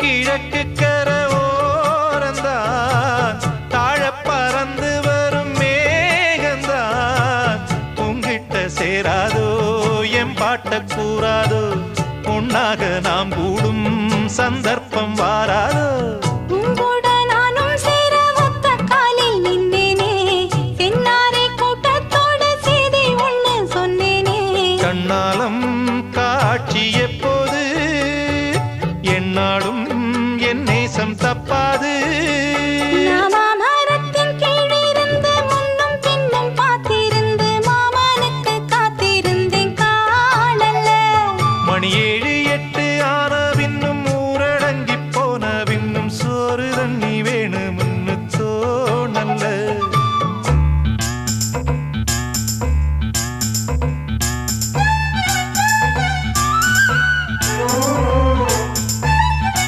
கிழக்கு கர ஓரந்தான் தாழ பறந்து வரும் மேகந்தான் உங்கிட்ட சேராதோ என் பாட்ட கூறாதோ பொன்னாக நாம் கூடும் சந்தர்ப்பம் வாராதோ கண்ணாலம் காட்சி எப்போது என்னாலும் என் நேசம் தப்பாது